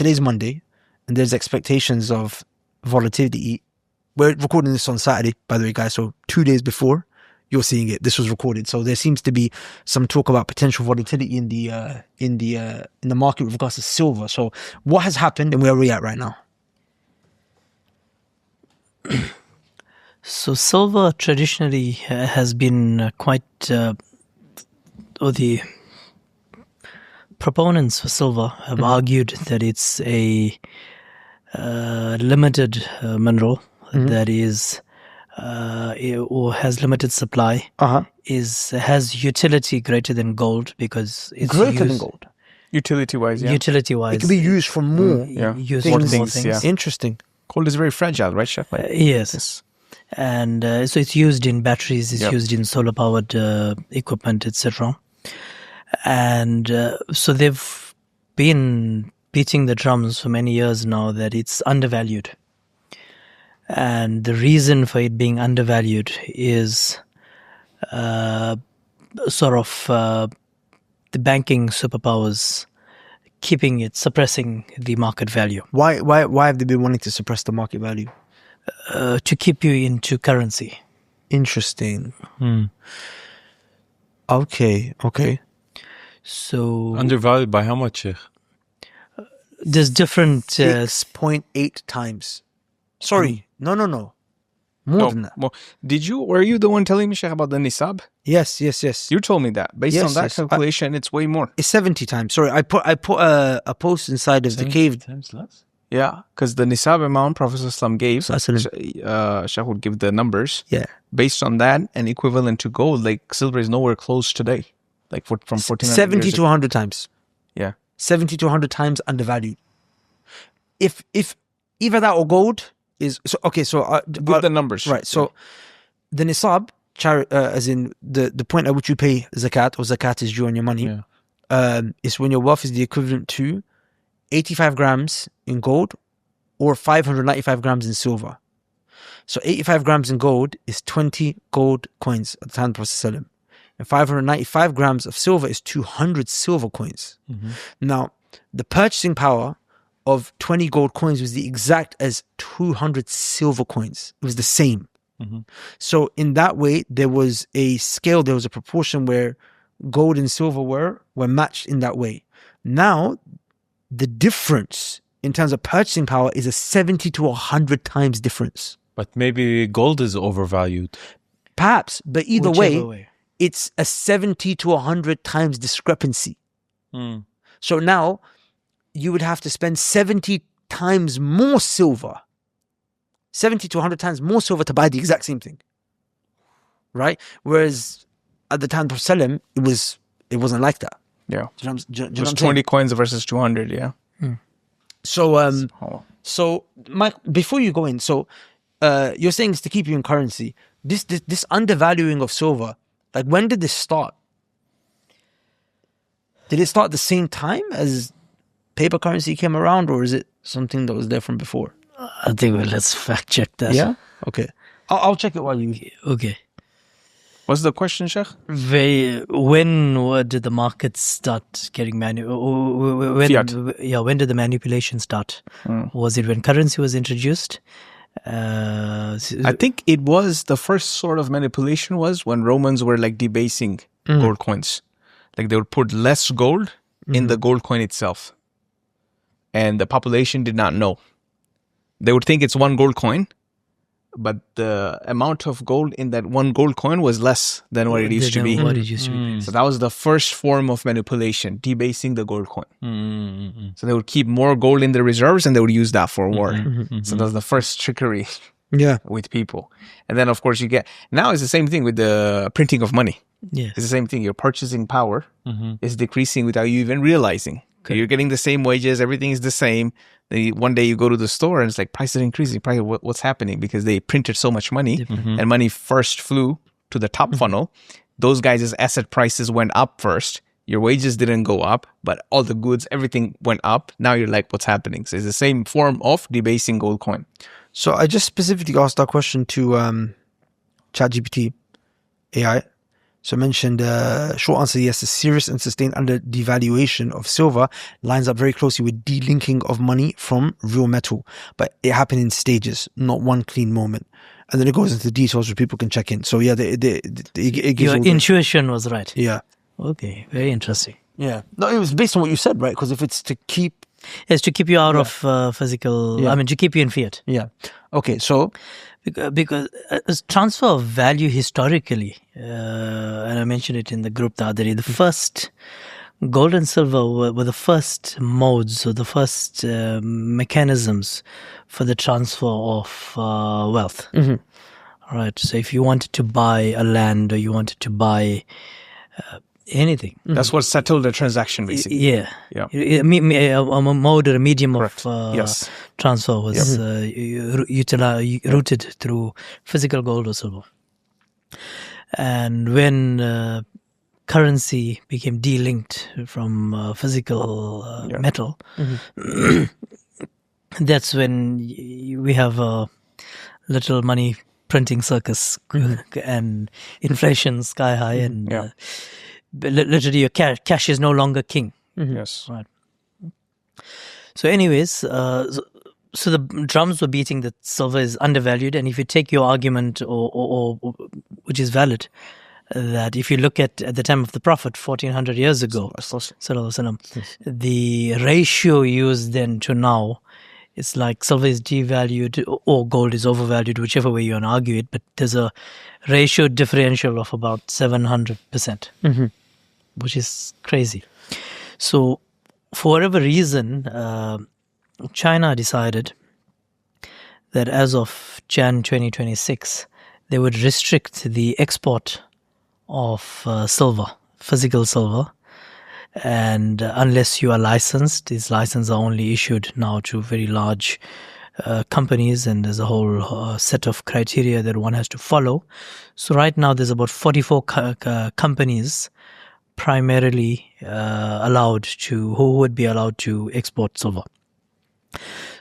today's Monday, and there's expectations of volatility. We're recording this on Saturday, by the way, guys. So 2 days before you're seeing it, this was recorded. So there seems to be some talk about potential volatility in the market with regards to silver. So what has happened, and where are we at right now? So silver traditionally has been quite, or the proponents for silver have argued that it's a limited mineral that is, or has limited supply, has utility greater than gold because it's greater than gold. Utility-wise, yeah. Utility-wise, It can be used for more. Used More for things, yeah. Interesting. Gold is very fragile, right, Sheikh? Yes. And so it's used in batteries, it's Yep. used in solar-powered equipment, etc. And so they've been beating the drums for many years now that it's undervalued. And the reason for it being undervalued is the banking superpowers suppressing the market value. Why have they been wanting to suppress the market value? To keep you into currency. Interesting. Okay. So Undervalued by how much, Sheikh? there's different 6.8 times. Sorry. No. More than that. Well, were you the one telling me, Sheikh, about the nisab? Yes. You told me that. Based Yes, on that yes. calculation, it's way more. It's 70 times. Sorry, I put a post inside of the cave. Times less? Yeah, because the nisab amount Prophet ﷺ gave, Sallallahu Sheikh would give the numbers. Yeah. Based on that and equivalent to gold, like silver is nowhere close today. Like from 1400 70 years to 100 times. Yeah. 70 to 100 times undervalued. If either that or gold is so okay. So Give the numbers. right. So the nisab, as in the point at which you pay zakat, or zakat is due on your money, is when your wealth is the equivalent to 85 grams in gold or 595 grams in silver. So 85 grams in gold is 20 gold coins at the time of the Prophet. And 595 grams of silver is 200 silver coins. Now, the purchasing power of 20 gold coins was the exact as 200 silver coins. It was the same. So in that way, there was a scale, there was a proportion where gold and silver were matched in that way. Now, the difference in terms of purchasing power is a 70 to 100 times difference. But maybe gold is overvalued. Perhaps, but either whichever way, it's a 70 to 100 times discrepancy. So now you would have to spend 70 times more silver, 70 to 100 times more silver to buy the exact same thing. Right? Whereas at the time of Prophet, it wasn't like that. Yeah. Do you know what It was I'm 20 saying? coins versus 200, yeah. So Mike, before you go in, you're saying it's to keep you in currency. This undervaluing of silver, like when did this start? Did it start at the same time as paper currency came around, or is it something that was there from before? I think let's fact check that. Yeah. Okay. I'll check it while you. Okay. What's the question, Sheikh? When did the market start getting Fiat. When did the manipulation start? Was it when currency was introduced? I think it was the first sort of manipulation was when Romans were like debasing gold coins. Like they would put less gold in the gold coin itself. And the population did not know. They would think it's one gold coin, but the amount of gold in that one gold coin was less than what it used to be. So that was the first form of manipulation, debasing the gold coin. So they would keep more gold in the reserves and they would use that for war. So that's the first trickery with people. And then, of course, now it's the same thing with the printing of money. Yeah. It's the same thing. Your purchasing power is decreasing without you even realizing. Okay. You're getting the same wages. Everything is the same. Then one day you go to the store and it's like prices are increasing. What's happening? Because they printed so much money and money first flew to the top funnel. Those guys' asset prices went up first. Your wages didn't go up, but all the goods, everything went up. Now you're like, what's happening? So it's the same form of debasing gold coin. So I just specifically asked that question to ChatGPT AI. So I mentioned, short answer, yes, the serious and sustained under devaluation of silver lines up very closely with delinking of money from real metal. But it happened in stages, not one clean moment. And then it goes into the details where people can check in. So yeah, it gives your intuition was right. Yeah. Okay, very interesting. Yeah. No, it was based on what you said, right? Because if it's to keep... It's to keep you out of physical... Yeah. I mean, to keep you in fiat. Yeah. Okay, so... Because transfer of value historically, and I mentioned it in the group the other day, the first gold and silver were the first modes or the first mechanisms for the transfer of wealth. Mm-hmm. Right. So if you wanted to buy a land or you wanted to buy anything. That's what settled the transaction, basically. Yeah. A mode or a medium of transfer was rooted through physical gold or silver. And when currency became delinked from physical metal, that's when we have a little money printing circus and inflation sky high and literally your cash is no longer king. Yes. Right. So anyways, so the drums were beating that silver is undervalued, and if you take your argument or which is valid, that if you look at the time of the Prophet 1400 years ago, the ratio used then to now, it's like silver is devalued or gold is overvalued, whichever way you want to argue it, but there's a ratio differential of about 700%, which is crazy. So for whatever reason, China decided that as of Jan 2026, they would restrict the export of silver, physical silver, and unless you are licensed, these licenses are only issued now to very large companies, and there's a whole set of criteria that one has to follow. So right now there's about 44 companies primarily who would be allowed to export silver.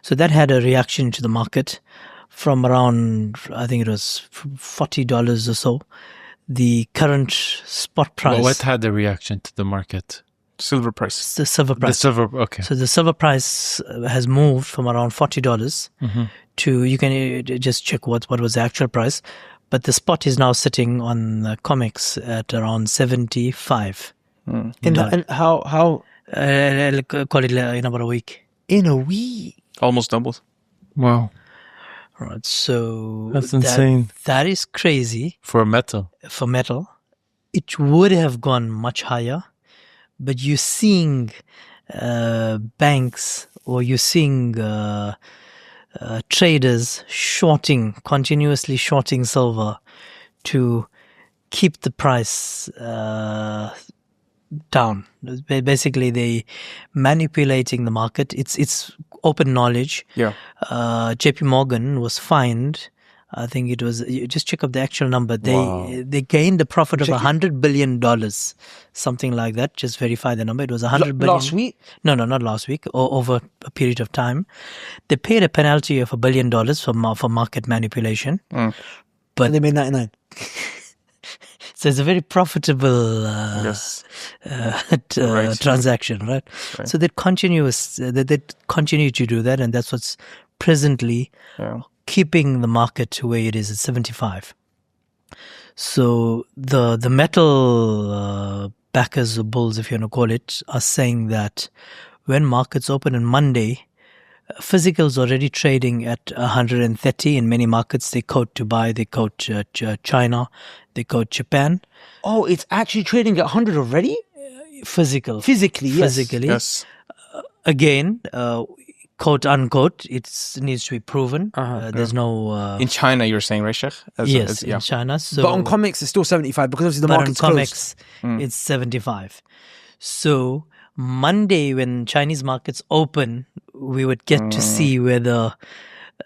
So that had a reaction to the market from around, I think it was $40 or so. The current spot price. Well, what had the reaction to the market? Silver price. The silver price. Okay. So the silver price has moved from around $40 to, you can just check what was the actual price, but the spot is now sitting on the COMEX at around 75. And how I'll call it in about a week. in a week? Almost doubled. Wow. Right, so That's insane. That is crazy For metal. for metal. It would have gone much higher, but you're seeing banks or you're seeing traders continuously shorting silver to keep the price down. Basically, they manipulating the market. It's open knowledge. Yeah. JP Morgan was fined. I think it was, you just check up the actual number. They gained a profit of $100 billion, something like that. Just verify the number. It was $100 billion. Last week? No, not last week. Over a period of time, they paid a penalty of $1 billion for market manipulation. But they made 99. So it's a very profitable transaction, right? So they continue to do that, and that's what's presently keeping the market to where it is at 75. So the metal backers or bulls, if you want to call it, are saying that when markets open on Monday, physicals already trading at 130 in many markets. They quote Dubai, they quote China, they quote Japan. Oh, it's actually trading at 100 already? Physically, Yes. Again, quote unquote, it needs to be proven. There's no in China, you're saying, right, Sheikh? In China. So, but on COMEX, it's still 75 because obviously the market's closed. on COMEX, it's 75. So Monday, when Chinese markets open, we would get to see whether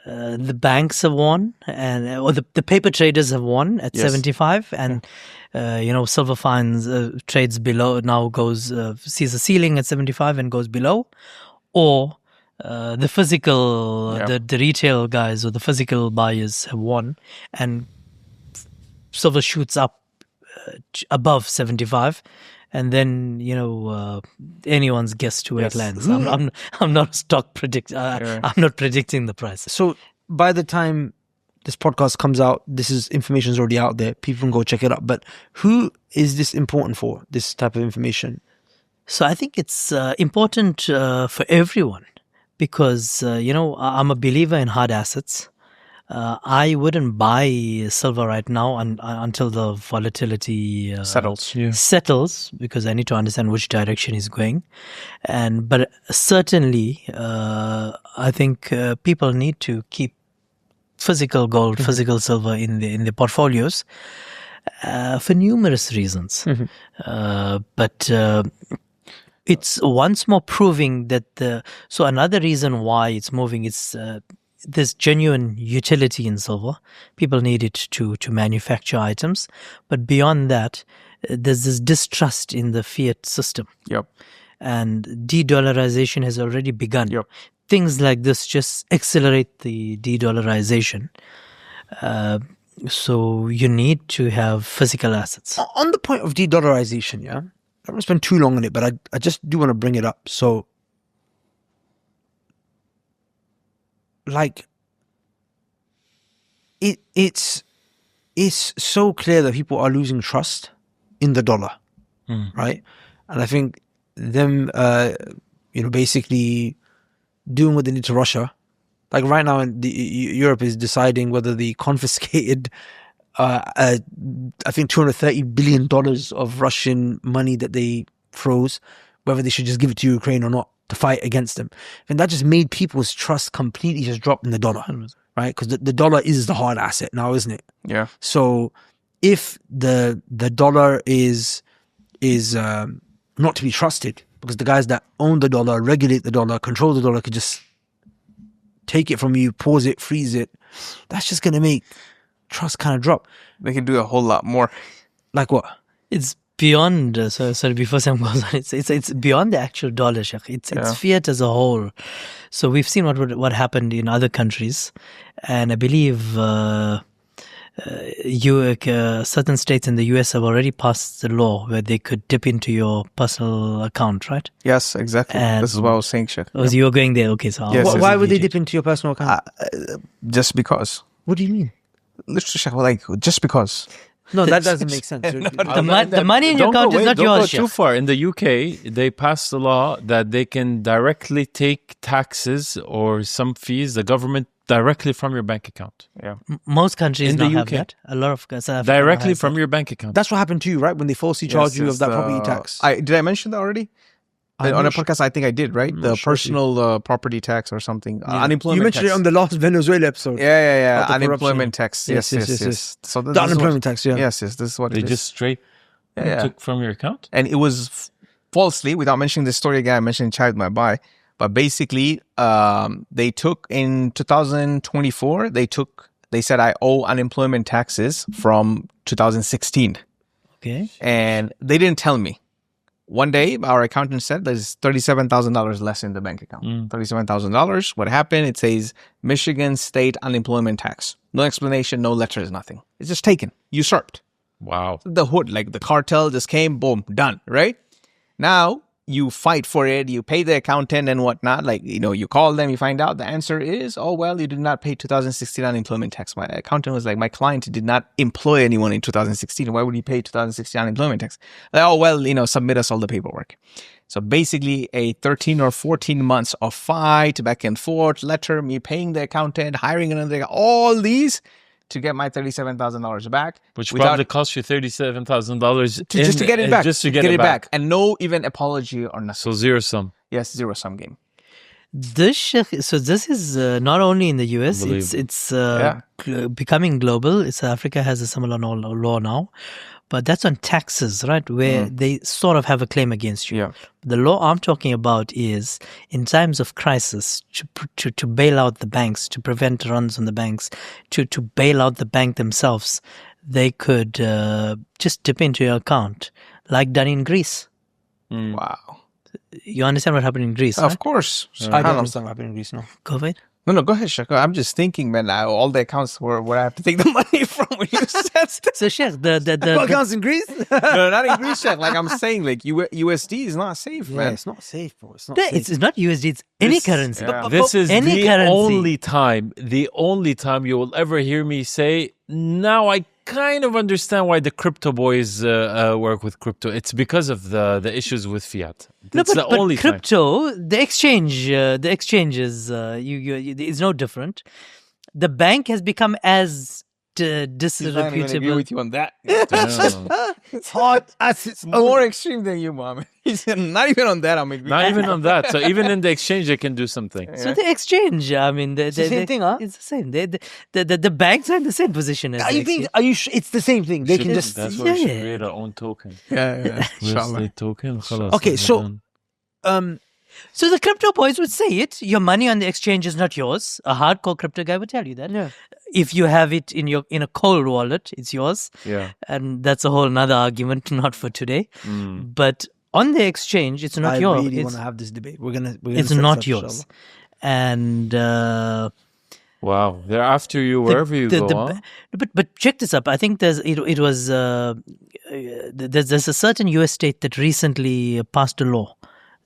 the banks have won or the paper traders have won at 75, and silver trades below, now sees a ceiling at 75 and goes below, or the physical, the retail guys or the physical buyers have won, and silver shoots up above 75. And then, anyone's guess to where it lands. I'm not a stock predictor. I'm not predicting the price. So by the time this podcast comes out, information is already out there. People can go check it out. But who is this important for, this type of information? So I think it's important for everyone because, I'm a believer in hard assets. I wouldn't buy silver right now until the volatility settles because I need to understand which direction it's going. But certainly, I think people need to keep physical gold, physical silver in the portfolios for numerous reasons. But it's once more proving that so another reason why it's moving is there's genuine utility in silver. People need it to manufacture items. But beyond that, there's this distrust in the fiat system. Yep. And de-dollarization has already begun. Yep. Things like this just accelerate the de-dollarization. So you need to have physical assets. On the point of de-dollarization, I don't want to spend too long on it, but I just do want to bring it up. So, like, it's so clear that people are losing trust in the dollar, right? And I think them, basically doing what they did to Russia, like right now, Europe is deciding whether the confiscated, I think $230 billion of Russian money that they froze, whether they should just give it to Ukraine or not to fight against them. And that just made people's trust completely just drop in the dollar, right? Because the dollar is the hard asset now, isn't it? Yeah. So if the dollar is not to be trusted, because the guys that own the dollar, regulate the dollar, control the dollar, could just take it from you, pause it, freeze it, that's just going to make trust kind of drop. They can do a whole lot more. Like what? It's beyond, sorry, before Sam goes on, it's beyond the actual dollar, Sheikh. It's fiat as a whole. So we've seen what happened in other countries, and I believe certain states in the US have already passed the law where they could dip into your personal account, right? Yes, exactly. This is what I was saying, Sheikh. Oh, so you were going there. Okay, so yes, why would they dip into your personal account? Just because. What do you mean? Literally, Sheikh, like just because. No, that doesn't make sense. The money in your account is not yours. Don't go too far. In the UK, they passed a law that they can directly take taxes or some fees, the government, directly from your bank account. Yeah. Most countries in the now UK, have that. A lot of South Africa directly from your bank account. That's what happened to you, right? When they falsely charged you of that property tax. Did I mention that already? On a podcast, I think I did, right? The personal property tax or something. Unemployment tax. You mentioned it on the last Venezuela episode. Yeah. Unemployment tax. Yes. So the unemployment tax, yeah. Yes. This is what they it is. just straight took from your account? And it was falsely, without mentioning the story again, I mentioned child might buy. But basically, they took in 2024, they said I owe unemployment taxes from 2016. Okay. And they didn't tell me. One day, our accountant said there's $37,000 less in the bank account. $37,000. What happened? It says Michigan State Unemployment Tax. No explanation, no letters, nothing. It's just taken, usurped. Wow. The hood, like the cartel just came, boom, done, right? Now, you fight for it, you pay the accountant and whatnot. Like, you call them, you find out the answer is, oh, well, you did not pay 2016 unemployment tax. My accountant was like, my client did not employ anyone in 2016. Why would he pay 2016 unemployment tax? Like, oh, well, submit us all the paperwork. So basically a 13 or 14 months of fight, back and forth, letter, me paying the accountant, hiring another, all these to get my $37,000 back. Which probably cost you $37,000 just to get it back. Just to get it back. And no even apology or nothing. So zero sum. Yes, zero sum game. This is not only in the US, it's becoming global. South Africa has a similar law now. But that's on taxes, right? Where they sort of have a claim against you. Yeah. The law I'm talking about is in times of crisis to bail out the banks, to prevent runs on the banks, to bail out the bank themselves. They could just dip into your account, like done in Greece. Wow. You understand what happened in Greece, Of right? course. I don't understand what happened in Greece now. COVID? No, go ahead, Sheikh. I'm just thinking, man, all the accounts where I have to take the money from when you said So, Sheikh, the accounts in Greece? no, not in Greece, Sheikh. Like I'm saying, like USD is not safe, Yeah, man. it's not safe, bro. It's not safe. It's not USD, it's any currency. yeah. This is any the currency. only time you will ever hear me say, now I kind of understand why the crypto boys work with crypto. It's because of the issues with fiat. That's the only time. Crypto, the exchange is it's no different. The bank has become as disreputable. With you on that. It's hard as it's More extreme than you, Mohamed. He's not even on that. I mean, Not even on that. So even in the exchange, they can do something. So the exchange, I mean, the same thing, huh? It's the same. The banks are in the same position as Are the you being? exchange. Are you? It's the same thing. They can just. That's why we should Yeah. create our own token. yeah. Real Inshallah. estate token. Okay, so So the crypto boys would say it. Your money on the exchange is not yours. A hardcore crypto guy would tell you that. Yeah. If you have it in a cold wallet, it's yours. Yeah. And that's a whole nother argument, not for today. But on the exchange, it's not I yours. really want to have this debate. We're gonna It's set not this up, yours. inshallah. And Wow. They're after you wherever you go. Huh? but check this up. I think there's a certain US state that recently passed a law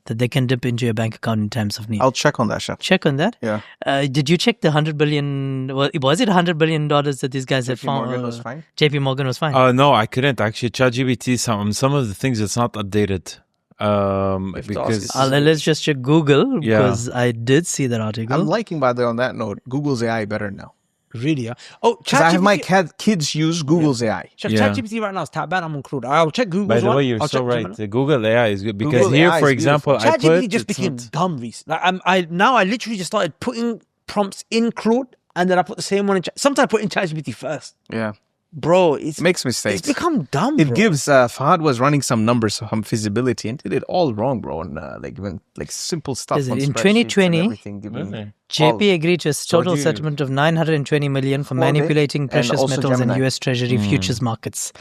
that they can dip into your bank account in times of need. I'll check on that, Sheikh. Check on that. Yeah. Did you check the $100 billion? Was it $100 billion that these guys had found? Morgan was fine. JP Morgan was fine. No, I couldn't actually. ChatGPT, some of the things it's not updated. Because Let's just check Google Yeah. because I did see that article. I'm liking, by the way, on that note, Google's AI better now. Really? Yeah. Oh, Because I have my ChatGPT kids use Google's AI. Check Yeah. ChatGPT right now is taban. I'm on Claude. I'll check Google. by the way, you're so right. The Google AI is good because Google here, AI for is example, beautiful. I put ChatGPT just it's became not- dumb recently. Like, I literally just started putting prompts in Claude and then I put the same one in. Sometimes I put in ChatGPT first. Yeah. Bro, it Makes mistakes. It's become dumb. It bro. gives Fahad was running some numbers, some feasibility, and did it all wrong, bro. And even like simple stuff. Is it on in spreadsheets and 2020? everything, giving Really? JP agreed to a total you- settlement of $920 million for manipulating and precious also metals and Gemini. US Treasury futures markets,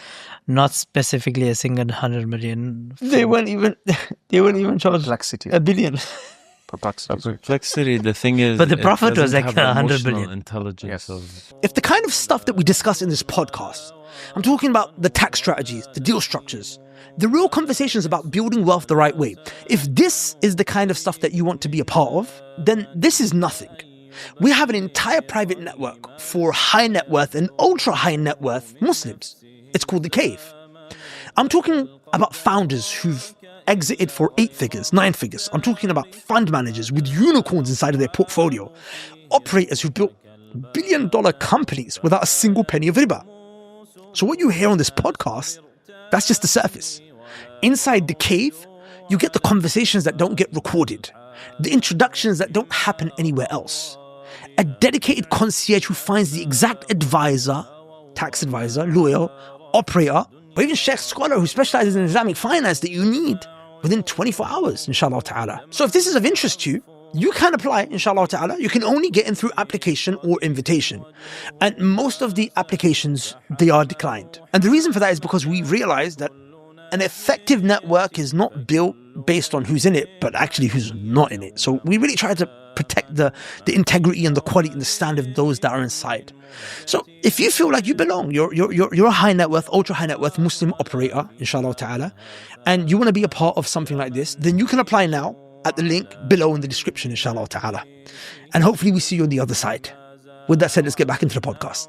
not specifically a single $100 million. They weren't even charged complexity. $1 billion. Perplexity. Perplexity. The thing is, But the it profit was doesn't like have 100 emotional billion. Intelligence Yes. of If the kind of stuff that we discuss in this podcast, I'm talking about the tax strategies, the deal structures, the real conversations about building wealth the right way. If this is the kind of stuff that you want to be a part of, then this is nothing. We have an entire private network for high net worth and ultra high net worth Muslims. It's called The Cave. I'm talking about founders who've exited for 8 figures, 9 figures. I'm talking about fund managers with unicorns inside of their portfolio, operators who've built billion-dollar companies without a single penny of riba. So what you hear on this podcast, that's just the surface. Inside The Cave, you get the conversations that don't get recorded, the introductions that don't happen anywhere else, a dedicated concierge who finds the exact advisor, tax advisor, lawyer, operator, or even Sheikh scholar who specializes in Islamic finance that you need within 24 hours, inshallah ta'ala. So if this is of interest to you, you can apply, inshallah ta'ala. You can only get in through application or invitation. And most of the applications, they are declined. And the reason for that is because we realize that an effective network is not built based on who's in it, but actually who's not in it. So we really try to protect the integrity and the quality and the standard of those that are inside. So if you feel like you belong, you're a high net worth, ultra high net worth Muslim operator, inshallah ta'ala, and you want to be a part of something like this, then you can apply now at the link below in the description, inshallah ta'ala. And hopefully we see you on the other side. With that said, let's get back into the podcast.